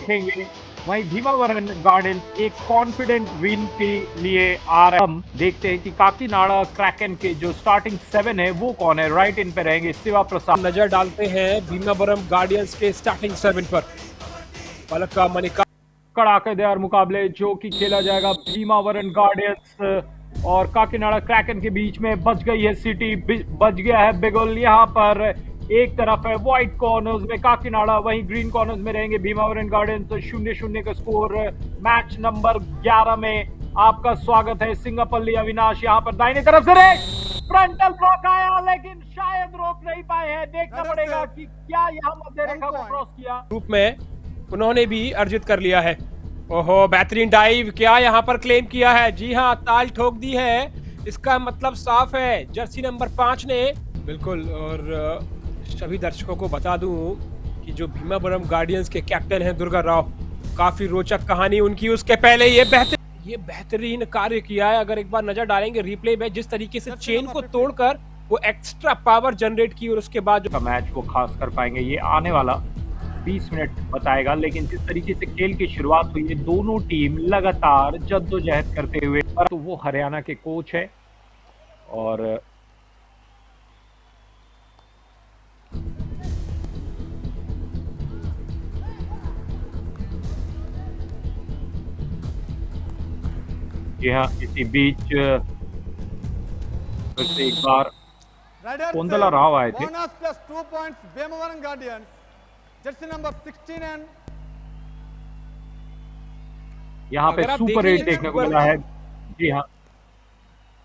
देखेंगे। वहीं भीमावरम गार्डन्स एक कॉन्फिडेंट विन के लिए आ रहे हैं। हम देखते हैं कि काकीनाडा क्रैकन के जो स्टार्टिंग 7 है वो कौन है। राइट इन पे रहेंगे शिवा प्रसाद। नजर डालते हैं भीमावरम गार्डियंस के स्टार्टिंग 7 पर। पलका मनिका कड़ाकेदार मुकाबले जो कि खेला जाएगा भीमावरम गार्डियंस और काकीनाडा क्रैकन के बीच में। बच गई है सिटी, बच गया है बिगुल। यहाँ पर एक तरफ है व्हाइट कॉर्नर्स में काकीनाडा, वहीं ग्रीन कॉर्नर्स में रहेंगे भीमावरम गार्डियंस। 0-0 का स्कोर मैच नंबर 11 में। आपका स्वागत है सिंगापल्ली अविनाश। यहाँ पर दाहिने तरफ से फ्रंटल ब्लॉक आया लेकिन शायद रोक नहीं पाए हैं। देखना पड़ेगा कि क्या यहाँ मध्य रेखा को क्रॉस किया। ग्रुप में उन्होंने भी अर्जित कर लिया है। ओहो, बेहतरीन डाइव, क्या यहाँ पर क्लेम किया है। जी हाँ, ताल ठोक दी है। इसका मतलब साफ है जर्सी नंबर 5 ने बिल्कुल। और सभी दर्शकों को बता दूं कि जो भीमावरम गार्डियंस के कैप्टन हैं दुर्गा राव, काफी रोचक कहानी उनकी। उसके पहले ये बेहतरीन कार्य किया है। अगर एक बार नजर डालेंगे रिप्ले में, जिस तरीके से चेन को तोड़कर वो एक्स्ट्रा पावर जनरेट की और उसके बाद जो मैच वो खास कर पाएंगे ये आने वाला 20 मिनट बताएगा। लेकिन जिस तरीके से खेल की शुरुआत हुई है, दोनों टीम लगातार जद्दोजहद करते हुए, तो वो हरियाणा के कोच है और जी हाँ, इसी बीच से एक बार कोंदला राव आए थे। यहाँ पे सुपर रेड देखने को मिला है। जी हाँ,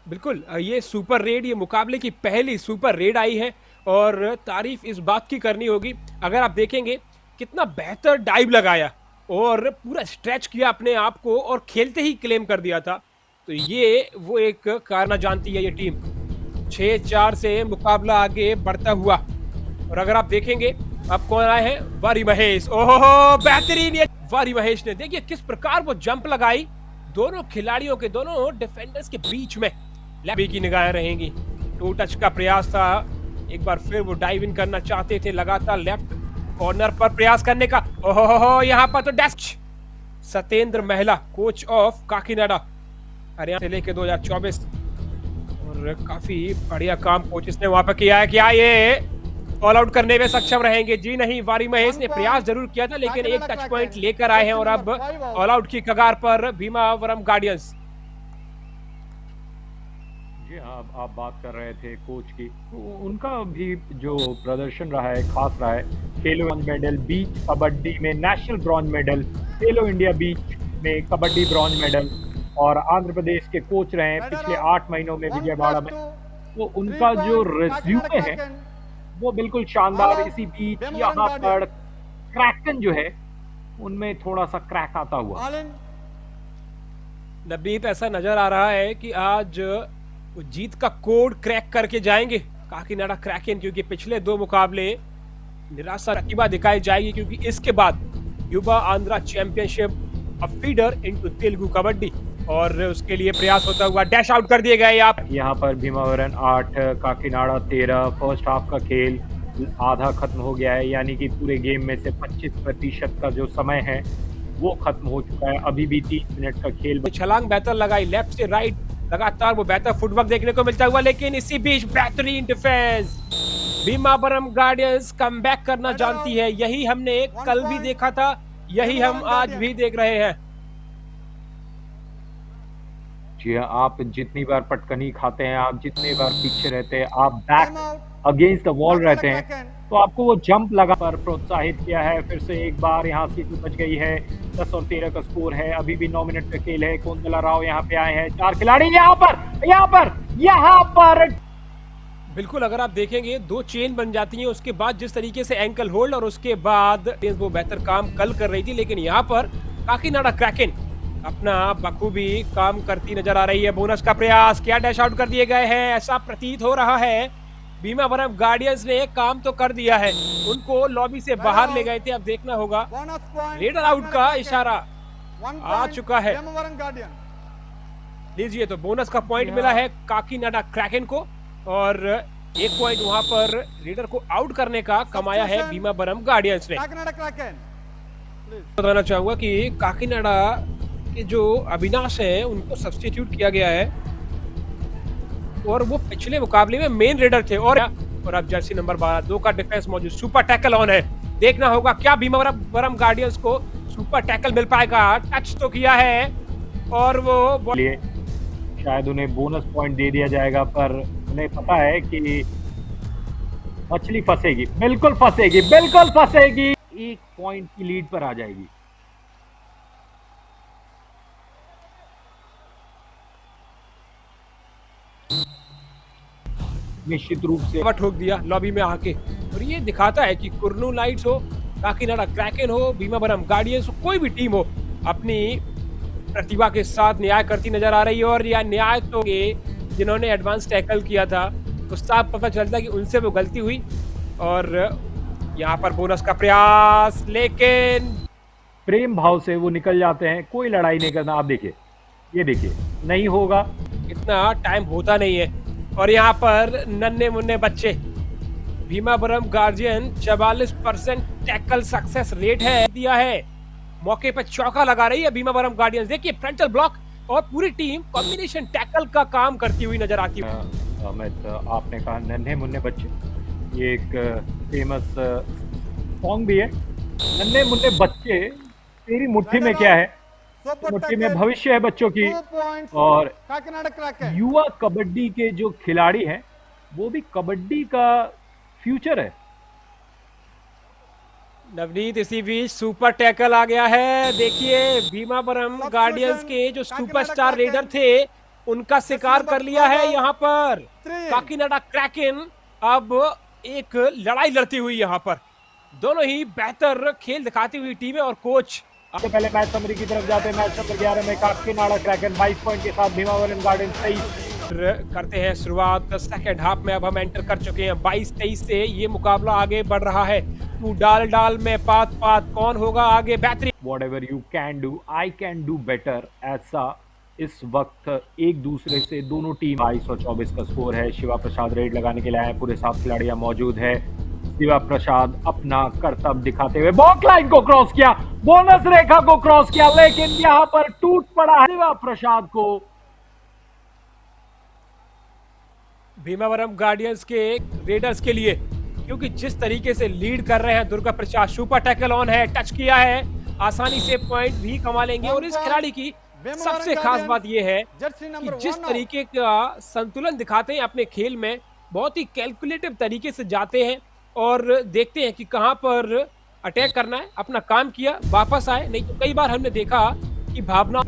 बिल्कुल, ये सुपर रेड, ये मुकाबले की पहली सुपर रेड आई है और तारीफ इस बात की करनी होगी। अगर आप देखेंगे कितना बेहतर डाइव लगाया और पूरा स्ट्रेच किया अपने आप को और खेलते ही क्लेम कर दिया था। तो ये वो एक कारना जानती है ये टीम। 6-4 से मुकाबला आगे बढ़ता हुआ। और अगर आप देखेंगे अब कौन आए हैं, वारी महेश। ओहो, बेहतरीन ये वारी महेश ने, देखिए किस प्रकार वो जंप लगाई दोनों खिलाड़ियों के, दोनों डिफेंडर्स के बीच में। लेफ्ट की निगाहें रहेंगी। टू टच का प्रयास था, एक बार फिर वो डाइव इन करना चाहते थे, लगातार लेफ्ट कॉर्नर पर प्रयास करने का। ओहो, यहाँ पर तो डैश। सत्येंद्र महिला, कोच ऑफ काकीनाडा हरियाणा से लेकर 2024, और काफी बढ़िया काम कोचेस ने वहां पर किया है। क्या ये ऑल आउट करने में सक्षम रहेंगे? जी नहीं, वारी महेश ने प्रयास जरूर किया था लेकिन एक टच पॉइंट लेकर आए हैं और अब ऑल आउट की कगार पर भीमावरम गार्डियंस। जी हाँ, आप बात कर रहे थे कोच की, उनका भी जो प्रदर्शन रहा है खास रहा है। खेलो ब्रॉन्ज मेडल बीच कबड्डी में, नेशनल ब्रॉन्ज मेडल खेलो इंडिया बीच में कबड्डी ब्रॉन्ज मेडल, और आंध्र प्रदेश के कोच रहे हैं पिछले 8 महीनों में विजयवाड़ा में। तो उनका जो रिज्यूमे है वो बिल्कुल शानदार। इसी बीच यहाँ पर क्रैकन जो है उनमें थोड़ा सा क्रैक आता हुआ। नबीत, ऐसा नजर आ रहा है कि आज वो जीत का कोड क्रैक करके जाएंगे काकीनाडा क्रैकन, क्योंकि पिछले 2 मुकाबले निराशा प्रतिभा दिखाई जाएगी, क्योंकि इसके बाद युवा आंध्रा चैंपियनशिप अ फीडर इनटू तेलुगु कबड्डी, और उसके लिए प्रयास होता हुआ डैश आउट कर दिए गए। आप यहाँ पर भीमावरम 8 काकीनाडा 13। फर्स्ट हाफ का खेल आधा खत्म हो गया है, यानी कि पूरे गेम में से 25% का जो समय है वो खत्म हो चुका है। अभी भी 30 मिनट का खेल। छलांग बेहतर लगाई, लेफ्ट से राइट लगातार वो बेहतर फुटवर्क देखने को मिलता हुआ, लेकिन इसी बीच बेहतरीन डिफेंस। भीमावरम गार्डियंस कमबैक करना जानती है। यही हमने कल भी देखा था, यही हम आज भी देख रहे हैं। जी हाँ, आप जितनी बार पटकनी खाते हैं, आप जितनी बार पीछे रहते हैं, आप बैक अगेंस्ट द वॉल रहते हैं, तो आपको वो जंप लगा पर प्रोत्साहित किया है। फिर से एक बार यहाँ से बच गई है। 10 और 13 का स्कोर है। अभी भी 9 मिनट का खेल है। कोंदला राव यहाँ पे आए हैं। 4 खिलाड़ी यहाँ पर बिल्कुल, अगर आप देखेंगे 2 चेन बन जाती हैं, उसके बाद जिस तरीके से एंकल होल्ड और उसके बाद वो बेहतर काम कल कर रही थी, लेकिन यहाँ पर काकीनाडा क्रैकन अपना बखूबी काम करती नजर आ रही है। बोनस का प्रयास, क्या डैश आउट कर दिए गए हैं, ऐसा प्रतीत हो रहा है। भीमावरम गार्डियंस ने काम तो कर दिया है, उनको लॉबी से बाहर ले गए थे। अब देखना होगा, रेडर आउट का इशारा आ चुका है। लीजिए, तो बोनस का पॉइंट मिला है काकीनाडा क्रैकन को, और 1 पॉइंट वहां पर रेडर को आउट करने का कमाया है भीमावरम गार्डियंस ने। बताना चाहूंगा कि काकीनाडा के जो अविनाश है उनको सब्स्टिट्यूट किया गया है और वो पिछले मुकाबले में मेन रेडर थे। और अब जर्सी नंबर 2 का डिफेंस मौजूद, सुपर टैकल ऑन है। देखना होगा क्या भीमावरम गार्डियंस को सुपर टैकल मिल पाएगा। टच तो किया है और वो लिए शायद उन्हें बोनस पॉइंट दे दिया जाएगा, पर उन्हें पता है कि मछली फंसेगी, बिल्कुल फंसेगी, बिल्कुल फंसेगी। एक पॉइंट की लीड पर आ जाएगी। निश्चित रूप से ठोक दिया लॉबी में आके। और ये दिखाता है कि कुर्नू लाइट्स हो, काकीनाडा क्रैकन हो, भीमावरम गार्डियंस हो, कोई भी टीम हो, अपनी प्रतिभा के साथ न्याय करती नजर आ रही है। और यह न्याय तो जिन्होंने एडवांस टैकल किया था तो साफ पता चलता है कि उनसे वो गलती हुई। और यहाँ पर बोनस का प्रयास, लेकिन प्रेम भाव से वो निकल जाते हैं, कोई लड़ाई नहीं करना। आप देखिए, ये देखिए, नहीं होगा, इतना टाइम होता नहीं है। और यहाँ पर नन्हे मुन्ने बच्चे, Bhimavaram guardian 44% tackle success rate है दिया है। मौके पर चौका लगा रही है भीमावरम गार्डियंस। देखिए फ्रंटल ब्लॉक और पूरी टीम कॉम्बिनेशन टैकल का काम करती हुई नजर आती है। अमित, आपने कहा नन्हे मुन्ने बच्चे, ये एक फेमस सॉन्ग भी है। नन्हे मुन्ने बच्चे, तेरी मुट्ठी में क्या है, मुट्ठी में भविष्य है बच्चों की। और युवा कबड्डी के जो खिलाड़ी हैं वो भी कबड्डी का फ्यूचर है। नवनीत, इसी बीच सुपर टैकल आ गया है। देखिए भीमावरम गार्डियंस के जो सुपरस्टार रेडर थे उनका शिकार कर लिया है यहाँ पर काकीनाडा क्रैकन। अब एक लड़ाई लड़ती हुई यहाँ पर दोनों ही बेहतर खेल दिखाती हुई टीमें और कोच। सबसे पहले मैच समरी की तरफ जाते हैं। मैच नंबर 11 में काकीनाडा क्रैकन 22 पॉइंट के साथ भीमावरम गार्डियंस 23 करते हैं शुरुआत सेकंड हाफ में। अब हम एंटर कर चुके हैं 22-23 से ये मुकाबला आगे बढ़ रहा है। तू डाल में पात कौन होगा आगे बेहतरीन। Whatever you can do, I can do better, ऐसा इस वक्त एक दूसरे से दोनों टीम 2224 का स्कोर है। शिवा प्रसाद रेड लगाने के लिए आए, पूरे 7 खिलाड़ियां मौजूद है। शिवा प्रसाद अपना कर्तव्य दिखाते हुए बॉक्स लाइन को क्रॉस किया, बोनस रेखा को क्रॉस किया, लेकिन यहां पर टूट पड़ा है शिवा प्रसाद को। भीमावरम गार्डियंस के रेडर्स के लिए, क्योंकि जिस तरीके से लीड कर रहे हैं Durga Prasad, super tackle on है, टच किया है, आसानी से पॉइंट भी कमा लेंगे। और इस खिलाड़ी की सबसे खास बात यह है कि जिस तरीके का संतुलन दिखाते हैं अपने खेल में, बहुत ही कैलकुलेटिव तरीके से जाते हैं और देखते हैं कि कहां पर अटैक करना है। अपना काम किया, वापस आए, नहीं तो कई बार हमने देखा कि भावना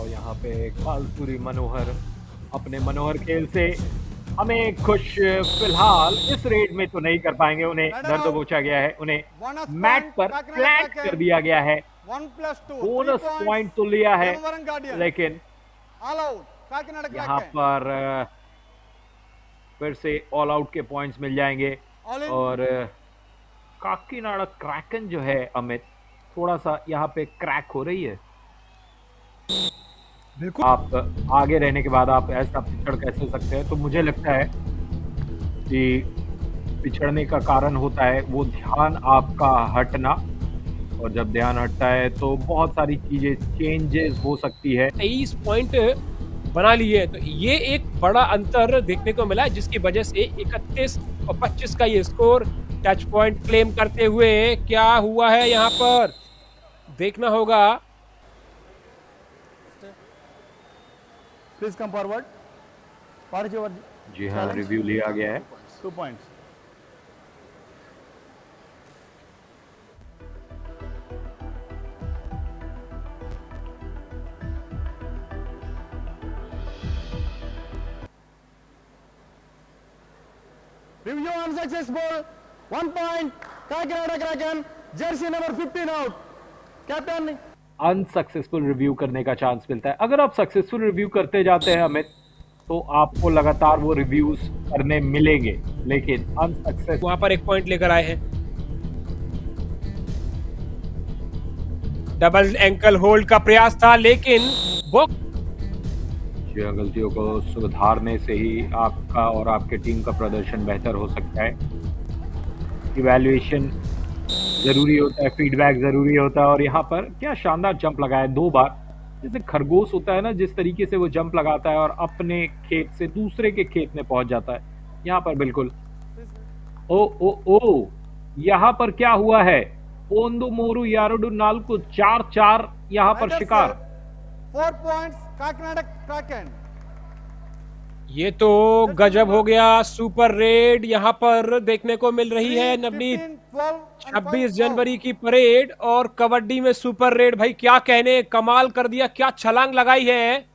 यहाँ पे कालपुरी मनोहर अपने मनोहर खेल से हमें खुश फिलहाल इस रेड में तो नहीं कर पाएंगे। उन्हें दर्द पहुंचा गया है, उन्हें मैट पर फ्लैट कर दिया गया है। बोनस पॉइंट तो लिया है, लेकिन यहाँ पर फिर से ऑल आउट के पॉइंट्स मिल जाएंगे। और काकीनाडा क्रैकन जो है अमित, थोड़ा सा यहाँ पे क्रैक हो रही है। बिल्कुल, आप आगे रहने के बाद आप ऐसा पिछड़ कैसे सकते हैं? तो मुझे लगता है कि पिछड़ने का कारण होता है वो ध्यान आपका हटना, और जब ध्यान हटता है तो बहुत सारी चीजें चेंजेस हो सकती है। 23 पॉइंट बना लिए, तो ये एक बड़ा अंतर देखने को मिला है, जिसकी वजह से 31 और 25 का ये स्कोर। टच पॉइंट क्लेम करते हुए क्या हुआ है यहाँ पर देखना होगा। Please come forward. जी हाँ, रिव्यू लिया गया है। 2 points. Review unsuccessful. 1 point. Kakinada Kraken. Jersey number 15 out. Captain. Unsuccessful review करने का चांस मिलता है। अगर आप सक्सेसफुल रिव्यू करते जाते हैं अमित, तो आपको लगातार वो रिव्यूज करने मिलेंगे, लेकिन अनसक्सेस वहां पर एक पॉइंट लेकर आए हैं। डबल एंकल होल्ड का प्रयास था, लेकिन गलतियों को सुधारने से ही आपका और आपके टीम का प्रदर्शन बेहतर हो सकता है। इवैल्यूएशन जरूरी होता है, फीडबैक जरूरी होता है। और यहाँ पर क्या शानदार जंप लगाया 2 बार। जैसे खरगोश होता है ना, जिस तरीके से वो जंप लगाता है और अपने खेत से दूसरे के खेत में पहुंच जाता है, यहाँ पर बिल्कुल। ओ ओ ओ, यहाँ पर क्या हुआ है? पोंदु मोरू यारुडु नाल्कु 4-4 यहाँ पर शिकार। 4 points, Kakinada Kraken. ये तो गजब हो गया। सुपर रेड यहाँ पर देखने को मिल रही है 3, नवनीत। 15, 12 and 26 5 जनवरी की परेड और कबड्डी में सुपर रेड, भाई क्या कहने, कमाल कर दिया, क्या छलांग लगाई है।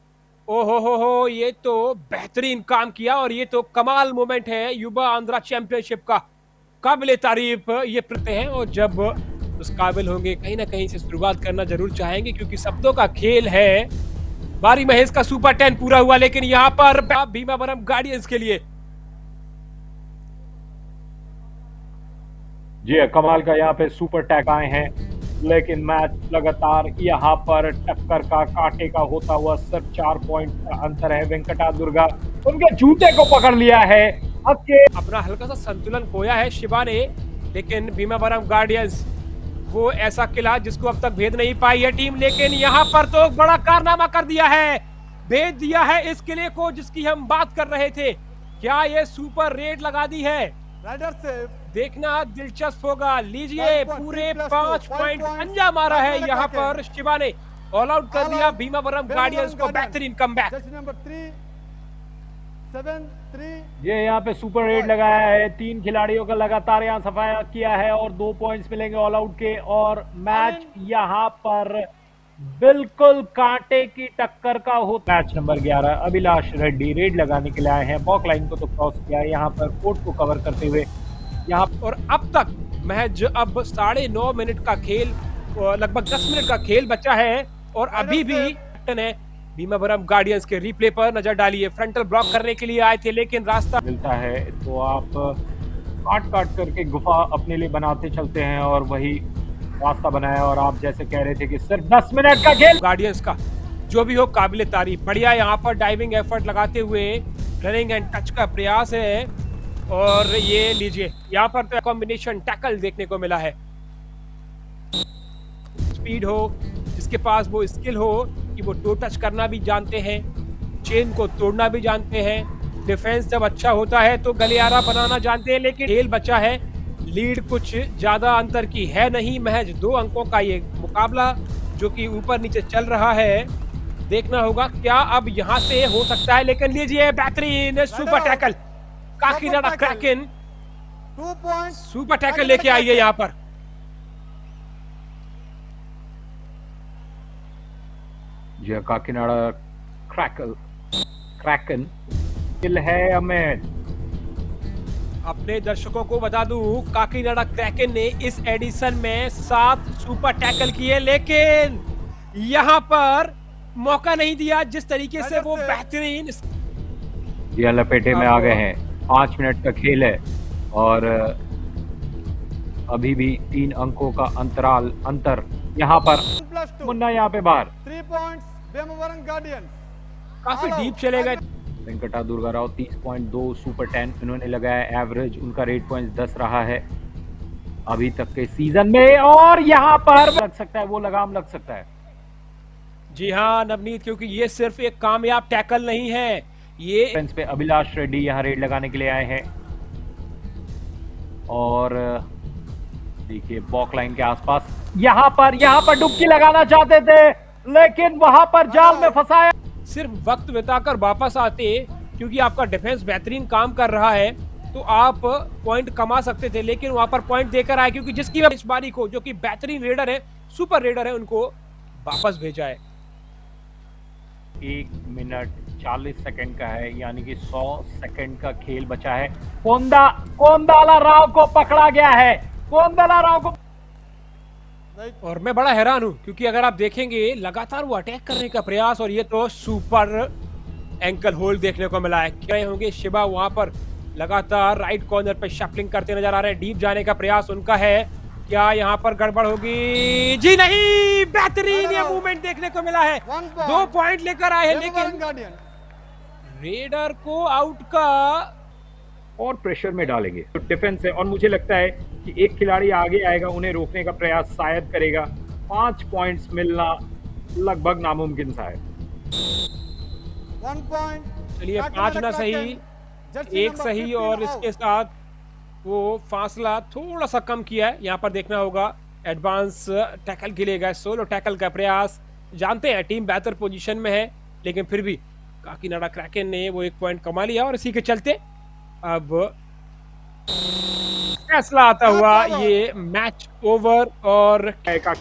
ओ हो, ये तो बेहतरीन काम किया और ये तो कमाल मोमेंट है युवा आंध्रा चैंपियनशिप का। काबिले तारीफ ये प्रति हैं और जब उस काबिल होंगे कहीं ना कहीं से शुरुआत करना जरूर चाहेंगे क्योंकि शब्दों का खेल है। बारी महेश का सुपर 10 पूरा हुआ, लेकिन यहाँ पर भीमावरम गार्डियंस के लिए जी कमाल का यहाँ पे सुपर टैग आए हैं, लेकिन मैच लगातार यहाँ पर टक्कर का, कांटे का होता हुआ सिर्फ 4 पॉइंट का अंतर है। वेंकटा दुर्गा उनके जूते को पकड़ लिया है। अपना हल्का सा संतुलन खोया है शिवा ने, लेकिन भीमावरम गार्डियंस वो ऐसा किला जिसको अब तक भेद नहीं पाई है टीम, लेकिन यहाँ पर तो बड़ा कारनामा कर दिया है, भेद दिया है इस किले को जिसकी हम बात कर रहे थे। क्या ये सुपर रेड लगा दी है? देखना दिलचस्प होगा। लीजिए पूरे 5 पॉइंट पंजा मारा है यहाँ पर शिवा ने, ऑल आउट कर दिया भीमावरम गार्डियंस को। बेहतरीन कमबैक। ये यहाँ पे सुपर रेड लगाया है, 3 खिलाड़ियों का लगातार यहाँ सफाया किया है और 2 पॉइंट्स मिलेंगे ऑल आउट के। और मैच यहाँ पर बिल्कुल कांटे की टक्कर का हो। Match number 11 Abhilash Reddy red लगाने के लिए आए हैं। बॉक लाइन को तो क्रॉस किया है यहाँ पर कोर्ट को कवर करते हुए यहाँ। और अब तक महज अब 9.5 मिनट का खेल, लगभग 10 मिनट का खेल बचा है और अभी भी कैप्टन है भीमावरम गार्डियंस के रिप्ले पर नजर डालिए। फ्रंटल ब्लॉक करने के लिए आए थे लेकिन रास्ता मिलता है तो आप काट करके गुफा अपने लिए बनाते चलते हैं और वही रास्ता बनाया। और आप जैसे कह रहे थे कि सिर्फ 10 मिनट का खेल, गार्डियंस का जो भी हो काबिले तारीफ, बढ़िया यहाँ पर डाइविंग एफर्ट लगाते हुए रनिंग एंड टच का प्रयास है। और ये लीजिए यहाँ पर तो कॉम्बिनेशन टैकल देखने को मिला है। स्पीड हो, जिसके पास वो स्किल हो कि वो टो टच करना भी जानते हैं, चेन को तोड़ना भी जानते हैं, डिफेंस जब अच्छा होता है तो गलियारा बनाना जानते हैं। लेकिन खेल बचा है, लीड कुछ ज्यादा अंतर की है नहीं, महज 2 अंकों का ये मुकाबला जो कि ऊपर नीचे चल रहा है। देखना होगा क्या अब यहाँ से हो सकता है। लेकिन लीजिए बेहतरीन super tackle, Kakinada Kraken 2 points, super tackle लेके आई है यहाँ पर। जी काकीनाडा क्रैकन किल है अमित। अपने दर्शकों को बता दूं, काकीनाडा क्रैकेन ने इस एडिशन में 7 सुपर टैकल किए, लेकिन यहाँ पर मौका नहीं दिया जिस तरीके से वो बेहतरीन। जी लपेटे में आ गए हैं। 5 मिनट का खेल है और अभी भी 3 अंकों का अंतर यहाँ पर। मुन्ना यहाँ पे बाहर 3 points, भीमावरम गार्डियंस। काफी डीप चले गए। वेंकटा दुर्गा राव 30.2 सुपर 10 इन्होंने लगाया एवरेज, उनका रेट पॉइंट 10 रहा है अभी तक के सीजन में। और यहाँ पर लग सकता है, वो लगाम लग सकता है। जी हाँ नवनीत, क्योंकि ये सिर्फ एक कामयाब टैकल नहीं है, ये डिफेंस पे अभिलाष रेड्डी यहाँ रेड लगाने के लिए आए हैं। और देखिए बॉक लाइन के आसपास यहाँ पर डुबकी लगाना चाहते थे, लेकिन वहां पर जाल में फंसाया। सिर्फ वक्त बिताकर वापस आते, क्योंकि आपका डिफेंस बेहतरीन काम कर रहा है तो आप पॉइंट कमा सकते थे, लेकिन वहां पर पॉइंट देकर आए क्योंकि जिसकी इस बारी को, जो कि बेहतरीन रेडर है, सुपर रेडर है, उनको वापस भेजा है। 1 मिनट 40 सेकंड का है, यानी कि 100 सेकंड का खेल बचा है। कोंदाला राव को पकड़ा गया है, कोंदाला राव को। और मैं बड़ा हैरान हूं क्योंकि अगर आप देखेंगे लगातार वो अटैक करने का प्रयास, और ये तो सुपर एंकल होल्ड देखने को मिला है। क्या होंगे शिवा वहां पर लगातार राइट कॉर्नर पे शफलिंग करते नजर आ रहे हैं, डीप जाने का प्रयास उनका है। क्या यहाँ पर गड़बड़ होगी? जी नहीं, बेहतरीन ये मूवमेंट देखने को मिला है। 2 पॉइंट लेकर आए हैं, लेकिन रेडर को आउट का और प्रेशर में डालेंगे। तो डिफेंस है और मुझे लगता है कि एक खिलाड़ी आगे आएगा, उन्हें रोकने का प्रयास शायद करेगा। 5 पॉइंट्स मिलना लगभग नामुमकिन सा है। 1 point. चलिए 5 ना सही, एक सही और इसके साथ वो फासला थोड़ा सा कम किया है। यहाँ पर देखना होगा एडवांस टैकल के लिए गए, सोलो टैकल का प्रयास। जानते हैं टीम बेहतर पोजीशन में है, लेकिन फिर भी काकीनाडा क्रैकन ने वो 1 पॉइंट कमा लिया और इसी के चलते अब फैसला आता हुआ ये मैच ओवर और का